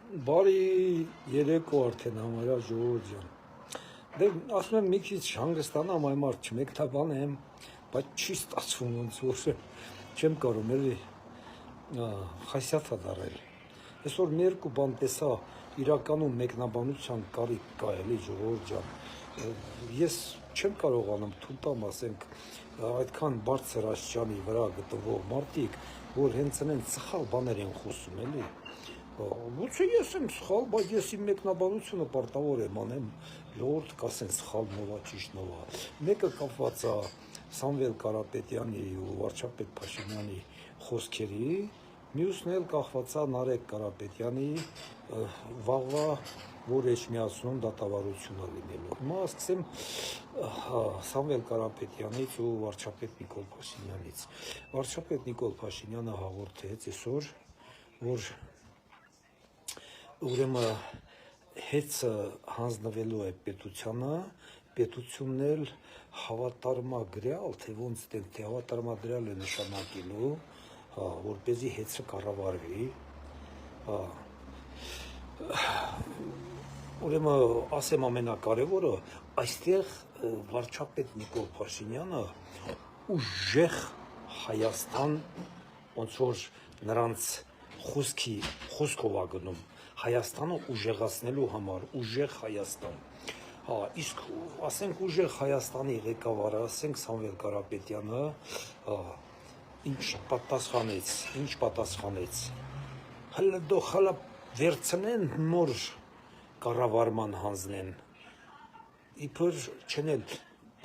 Բարի երեկո արդեն համարյա ժողովուրդ ջան։ Դե ասում եմ մի քիչ հանգստանամ, այ մարդ չմեկնաբանեմ, բայց չի ստացվում ոնց որ չեմ կարող էլի խասյաթա դարել։ Այսօր մի երկու բան տեսա, իրականում մեկնաբանության կարիք կա էլի ժողովուրդ ջան։ Ես չեմ կարողանում թույլ տամ, ասենք, այդքան բարձր աստիճանի վրա գտնվող մարդիկ, որ հենց այնց սխալ բաներ են խոսում էլի։ Ո՞նց է ես եմ սխալ, բայց ես իմ մեկնաբանությունը պարտավոր եմ անեմ, ժողովուրդը կասեն սխալ նովա, ճիշտ նովա։ Մեկը կապված է Սամվել Կարապետյանի ու վարչապետ Փաշինյանի խոսքերի, մյուսն էլ կախված է Նարեկ Կարապետյանի վաղվա որ էջմիածնում դատավարությունը լինելու։ Հիմա սկսեմ Սամվել Կարապետյանից ու վարչապետ Նիկոլ Փաշինյանից։ Վարչապետ Նիկոլ Փաշինյանը հաղորդեց այսօր, որ ուրեմն հեծը հանձնվելու է պետությանը, պետությունն էլ հավատարմագրյալ, թե ոնց թե հավատարմագրյալ է նշանակելու, որպեսզի հեծը կառավարվի, ուրեմն ասեմ ամենակարևորը, այստեղ վարչապետ Նիկոլ Փաշինյանը ուժեղ Հայաստան, ոնց որ նրանց խոսքով է գնում, Հայաստանը ուժեղացնելու համար, ուժեղ Հայաստան, իսկ ասենք ուժեղ Հայաստանի ղեկավարը, ասենք Սամվել Կարապետյանը, ինչ պատասխանեց, հələ դո խալա վերցնեն նոր կառավարման հանձնեն, իբր չնել,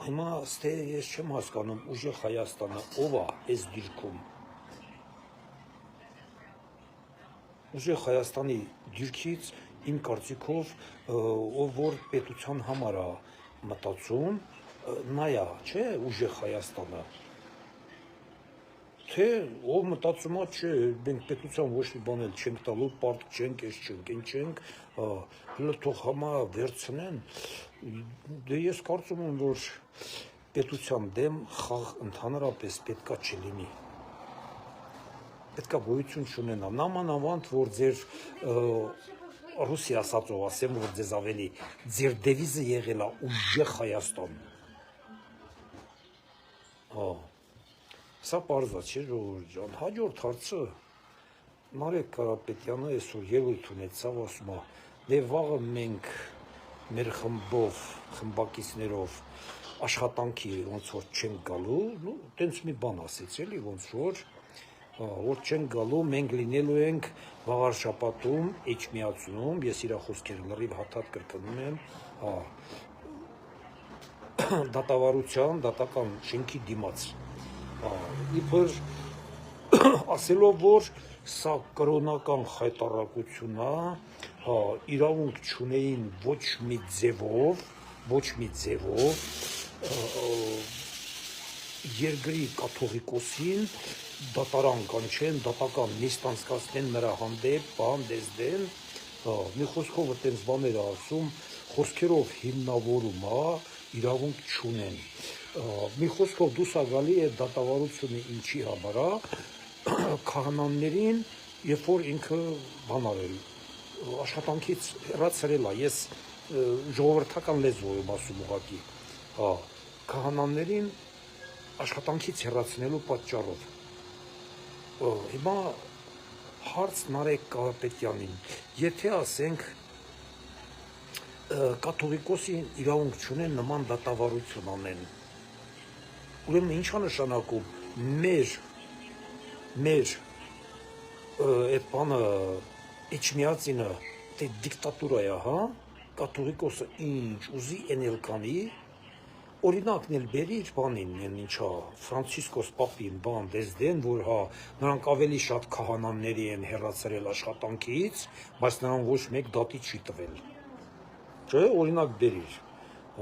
հիմա ստե ես չեմ հասկանում ուժեղ Հայաստանը ով է այս դիրքում, ուժեղ Հայաստանի դիրքից իմ կարծիքով ով որ պետության համար է մտածում, նա է, չէ, ուժեղ Հայաստանը, թե ով մտածում է, չէ, մենք պետության ոչ մի բան էլ չենք տալու, պարտք չենք, ես չենք, ինչ չենք, հələ թող համա վերցնեն, դե ես կարծում եմ, որ պետության դեմ խաղ ընդհանրապես պետքա չլինի, պետքա գոյություն չունենա, նամանավանդ, որ ձեր ռուսի ասածով ասեմ, որ ձեզ ավելի, ձեր դևիզը եղել է ուժեղ Հայաստան, սա պարզ է, չէ, ժողովուրդ ջան, հաջորդ հարցը Նարեկ Կարապետյանը այսօր ելույթ ունեցավ, ասում է, դե վաղը մենք մեր խմբակիցներով աշխատանքի ոնց որ չենք գալու, տենց մի բան ասեց էլի, ոնց որ չենք գալու, մենք լինելու ենք վաղար շաբաթում էջմիածնում, ես իր խոսքերը լրիվ հաթաթ կրկնում եմ, դատավարության, դատական շենքի դիմաց, իբր ասելով, որ սա կրոնական խայտառակություն է, իրավունք չունեին ոչ մի ձևով, երկրի կաթողիկոսին դատարան կանչեն, դատական նիստ անցկացնեն նրա հանդեպ, բան դեսդեն, մի խոսքով այդպես բաներ ասում, խոսքերով հիմնավորում է, իրավունք չունեն, մի խոսքով դուրս է գալի է դատավարությունը ինչի համար է, քահանաներին, երբ որ ինքը բան արել, աշխատանքից հեռացրել է, ես ժողովրդական լեզվով եմ ասում ուղղակի, քահանաներին աշխատանքից հեռացնելու պատճառով, հիմա հարց Նարեկ Կարապետյանին, եթե ասենք կաթողիկոսին իրավունք չունեն նման դատավարություն անեն, ուրեմն ինչ է նշանակում մեր այդ բանը էջմիածինը թե դիկտատուրա է, հա, կաթողիկոսը ինչ ուզի էնել կանի, օրինակն էլ բերիր բանին, ինչա, Ֆրանցիսկոս պապին բան դեսդեն, որ հա, նրանք ավելի շատ քահանաների են հեռացրել աշխատանքից, բայց նրան ոչ մեկ դատի չի տվել, չէ, օրինակ բերիր,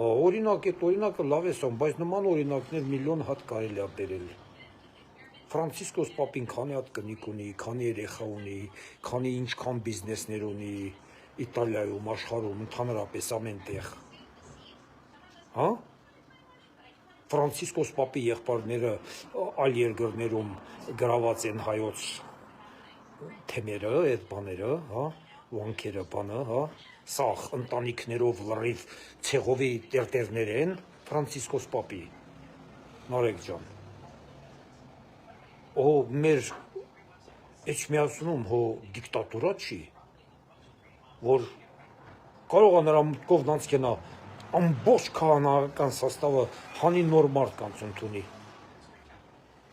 օրինակ այդ օրինակը լավ է սամ, բայց նման օրինակներ միլիոն հատ կարելի է բերել, Ֆրանցիսկոս պապին քանի հատ կնիկ ունի, քանի երեխա ունի, քանի ինչքան բիզնեսներ ունի, Իտալիայում, աշխարհում, ընդհանրապես ամեն տեղ, հա, Ֆրանցիսկոս պապի եղբայրները այլ երկրներում գրաված են հայոց թեմերը, այդ բաները, հա, վանքերը բանը, հա, սաղ ընտանիքներով լրիվ ցեղովի տերտերներ են Ֆրանցիսկոս Պապի, Նարեկ ջան, օ մեր Էջմիածնում հո դիկտատուրա չի, որ կարող է նրա մտքով նանցքենա ամբողջ քահանայական սաստավը հանի նոր մարդկանց ընդունի,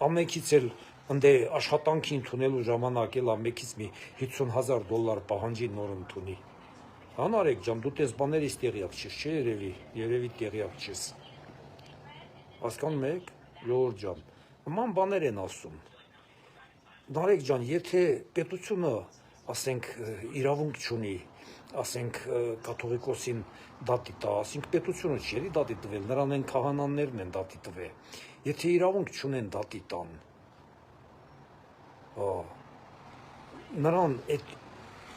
ամենքից էլ ընդ աշխատանքի ընդունելու ժամանակ էլ ամենքից մի $50,000 պահանջի նոր ընդունի, հա Նարեկ ջան, դու տես բաներից տեղյակ չես, չէ երևի տեղյակ չես, հասկանում եք, ժողովուրդ ջան, նման բաներ են ասում, Նարեկ ջան, եթե պետությունը, ասենք, իրավունք չունի, ասենք, կաթողիկոսին դատի տա, ասենք, պետությունը չի էլի դատի տվել, նրան են քահանաներն են դատի տվել, եթե իրավունք չունեն դատի տան, նրան այդ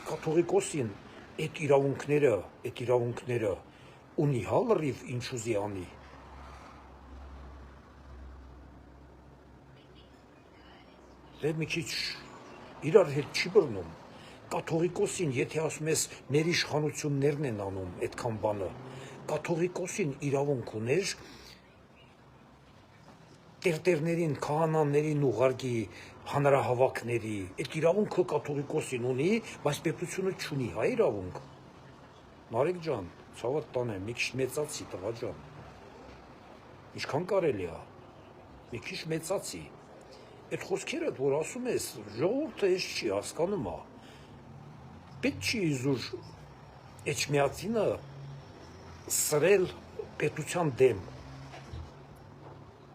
կաթողիկոսին այդ իրավունքները ունի հա լրիվ ինչ ուզի անի, դե մի քիչ իրար հետ չի բռնում, կաթողիկոսին եթե ասում ես մեր իշխանություններն են անում այդքան բանը, կաթողիկոսին իրավունք ուներ տերտերներին, քահանաներին ուղարկի հանրահավաքների, այդ իրավունքը կաթողիկոսին ունի, բայց պետությունը չունի, հա իրավունք, Նարեկ ջան, ցավդ տանեմ, մի քիչ մեծացի տղա ջան, ինչքան կարելի է, մի քիչ մեծացի, այդ խոսքերդ, որ ասում ես, ժողովուրդը ես չի հասկանում է, պետք չի իզուր Էջմիածինը սրել պետության դեմ,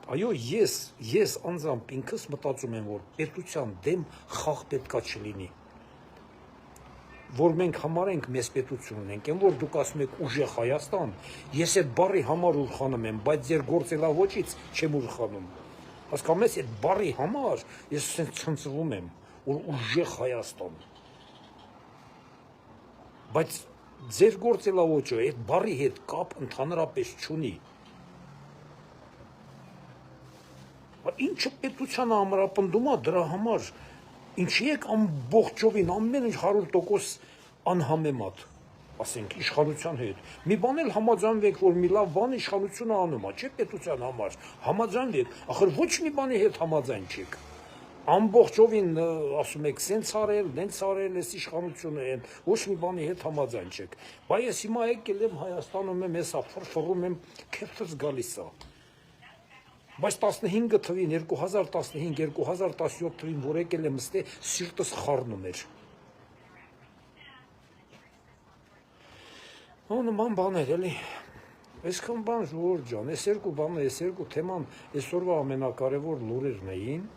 այո, ես անձամբ ինքս մտածում եմ, որ պետության դեմ խաղ պետքա չլինի, որ մենք համարենք մեզ պետություն ունենք, են որ դուք ասում եք ուժեղ Հայաստան, ես այդ բառի համար ուրխանում եմ, բայց ձեր գործելավոճից չեմ ուրխանում, հասկանում ես, այդ բառի համար ես ցնցվում եմ, որ ուժեղ Հայաստան, բայց ձեր գործելավոճը այդ բառի հետ կապ ընդհանրապես չունի, ինչը պետությանը ամրապնդում է դրա համար, ինչի եք ամբողջովին ամեն ինչ 100% անհամեմատ, ասենք իշխանության հետ, մի բան էլ համաձայնվեք, որ մի լավ բան իշխանությունը անում է, չէ պետության համար, համաձայնվեք, ախր ոչ մի բանի հետ համաձայն չեք, ամբողջովին ասում եք սենց արել, նենց արել, ես իշխանությունը են, ոչ մի բանի հետ համաձայն չեք, բայց ես հիմա եկել եմ Հայաստանում եմ, հեսա ֆրֆռում եմ, քեֆս գալիս է, բայց 15 թվին, 2015, 2017 թվին, որ եկել եմ ստե, սիրտս խառնում էր, նման բաներ, էլի, այսքան բան ժողովուրդ ջան, այս երկու թեման այսօրվա ամենակարևոր լուրերն էին,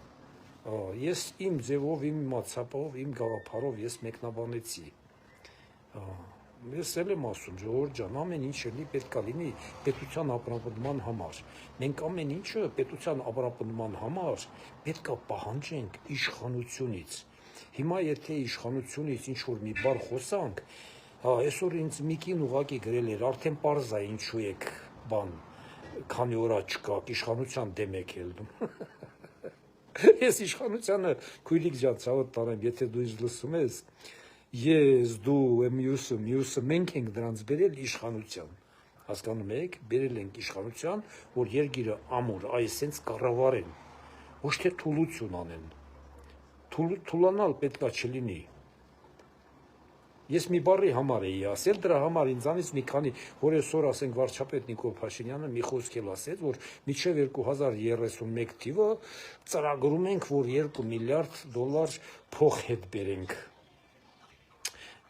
ես իմ ձևով, իմ իմացապով, իմ գաղափարով ես մեկնաբանեցի, ես էլ եմ ասում, ժողովուրդ ջան, ամեն ինչ էլի պետքա լինի պետության ապրապնդման համար, մենք ամեն ինչը պետության ապրապնդման համար պետքա պահանջենք իշխանությունից, հիմա եթե իշխանությունից ինչ-որ մի բառ խոսանք, այսօր ինձ մի կին ուղղակի գրել էր, արդեն պարզ է ինչու եք բան, քանի օր չկաք, իշխանության դեմ եք ելնում, ես իշխանությանը քույրիկ ջան ցավոտ տանեմ, եթե դու ինձ լսում ես, ես, դու, մյուսը, մենք ենք դրանց բերել իշխանության, հասկանում եք, բերել ենք իշխանության, որ երկիրը ամուր, այսենց կառավարեն, ոչ թե թուլություն անեն, թուլանալ պետքա չլինի, ես մի բառի համար էի ասել, դրա համար ինձանից մի քանի, որ այսօր ասենք վարչապետ Նիկոլ Փաշինյանը մի խոսք էլ ասեց, որ մինչև 2031 թիվը ծրագրում ենք, որ $2 միլիարդ փող հետ բերենք,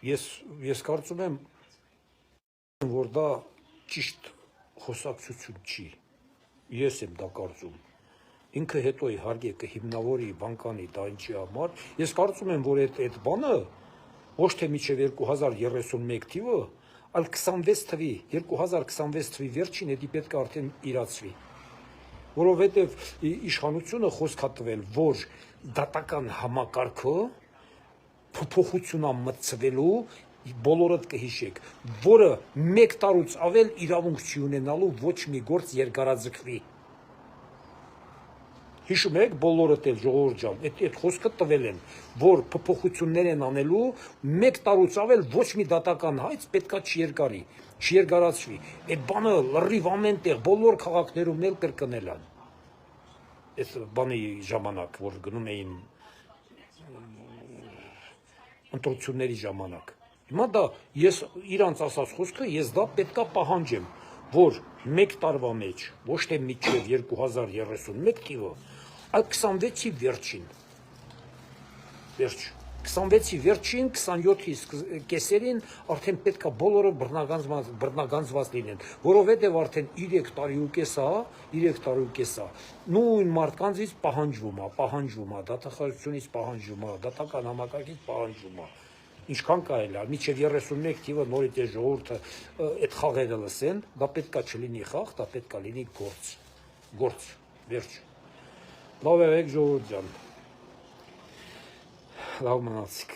ես կարծում եմ, որ դա ճիշտ խոսակցություն չի, ես եմ դա կարծում, ինքը հետո իհարկե կհիմնավորի բանկանի դա ինչի համար, ես կարծում եմ, որ այդ բանը ոչ թե մինչև 2031 թիվը, այլ 26 թվի, 2026 թվի վերջին էդի պետք է արդեն իրացվի, որովհետև իշխանությունը խոսք է տվել, որ դատական համակարգը փոփոխություն է մտցվելու, բոլորդ կհիշեք, որը 1 տարուց ավել իրավունք չի ունենալու ոչ մի գործ երկարաձգվի, Հիշում եք, բոլորդ էլ ժողովուրդ ջան, այդ խոսքը տվել են, որ փոփոխություններ են անելու, 1 տարուց ավել ոչ մի դատական հայց պետքա չերկարացվի։ Այդ բանը լրիվ ամենտեղ, բոլոր քաղաքներում էլ կրկնել են։ Այս բանի ժամանակ, որ գնում էին ընտրությունների ժամանակ։ Հիմա դա ես իրանց ասած խոսքը, ես դա պետքա պահանջեմ, որ 1 տարվա մեջ, ոչ թե մինչև 2031 թիվը, այլ 26-ի վերջին, 26-ի վերջին, 27-ի կեսերին արդեն պետքա բոլորը բռնագանձված լինեն, որովհետև արդեն 3 տարի ու կես է, նույն մարդկանցից պահանջվում է, դատախազությունից պահանջվում է, դատական համակարգից պահանջվում է, ինչքան կարելի է, մինչև 31 թիվը նորից է ժողովուրդը այդ խաղերը լսեն, դա պետքա չլինի խաղ, դա պետքա լինի գործ, վերջ։ Լավ եղեք ժողովուրդ ջան, լավ մնացիք։